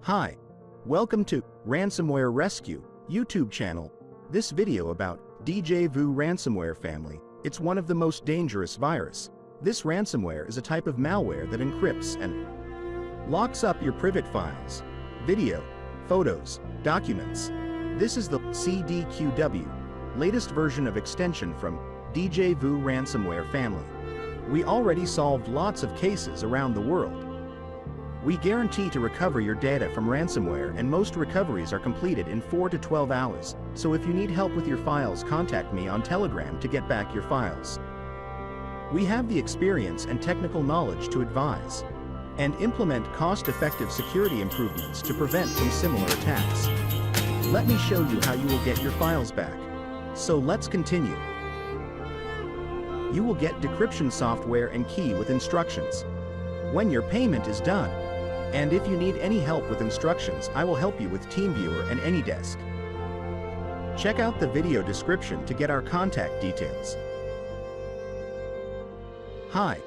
Hi, welcome to Ransomware Rescue YouTube channel. This video about Djvu Ransomware family. It's one of the most dangerous virus. This ransomware is a type of malware that encrypts and locks up your private files, video, photos, documents. This is the Cdqw, latest version of extension from Djvu Ransomware family. We already solved lots of cases around the world. We guarantee to recover your data from ransomware, and most recoveries are completed in 4 to 12 hours, so if you need help with your files, contact me on Telegram to get back your files. We have the experience and technical knowledge to advise and implement cost-effective security improvements to prevent from similar attacks. Let me show you how you will get your files back. So let's continue. You will get decryption software and key with instructions when your payment is done. And if you need any help with instructions, I will help you with TeamViewer and AnyDesk. Check out the video description to get our contact details. Hi,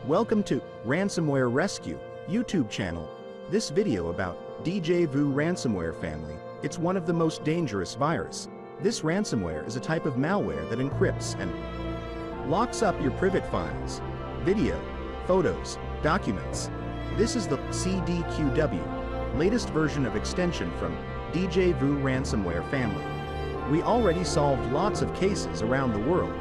welcome to Ransomware Rescue YouTube channel. This video about Djvu Ransomware family. It's one of the most dangerous virus. This ransomware is a type of malware that encrypts and locks up your private files, video, photos, documents. This is the Cdqw, latest version of extension from Djvu Ransomware family. We already solved lots of cases around the world.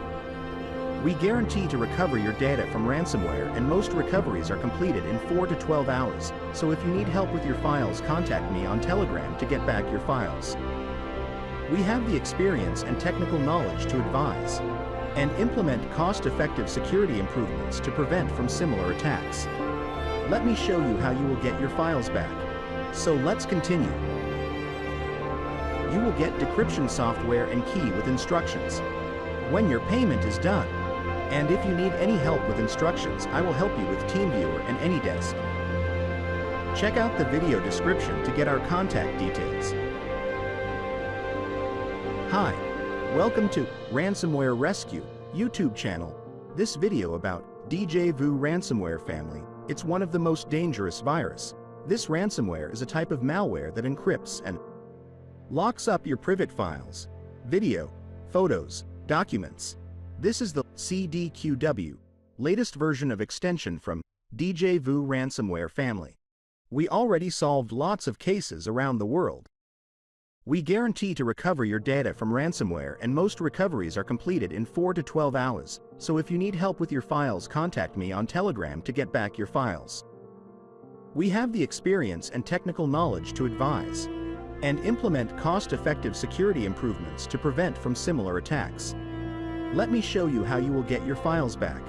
We guarantee to recover your data from ransomware, and most recoveries are completed in 4 to 12 hours, so if you need help with your files, contact me on Telegram to get back your files. We have the experience and technical knowledge to advise and implement cost-effective security improvements to prevent from similar attacks. Let me show you how you will get your files back. So let's continue. You will get decryption software and key with instructions when your payment is done. And if you need any help with instructions, I will help you with TeamViewer and AnyDesk. Check out the video description to get our contact details. Hi, welcome to Ransomware Rescue YouTube channel. This video about Djvu Ransomware family. It's one of the most dangerous virus. This ransomware is a type of malware that encrypts and locks up your private files, video, photos, documents. This is the Cdqw, latest version of extension from Djvu Ransomware family. We already solved lots of cases around the world. We guarantee to recover your data from ransomware, and most recoveries are completed in 4 to 12 hours, so if you need help with your files, contact me on Telegram to get back your files. We have the experience and technical knowledge to advise and implement cost-effective security improvements to prevent from similar attacks. Let me show you how you will get your files back.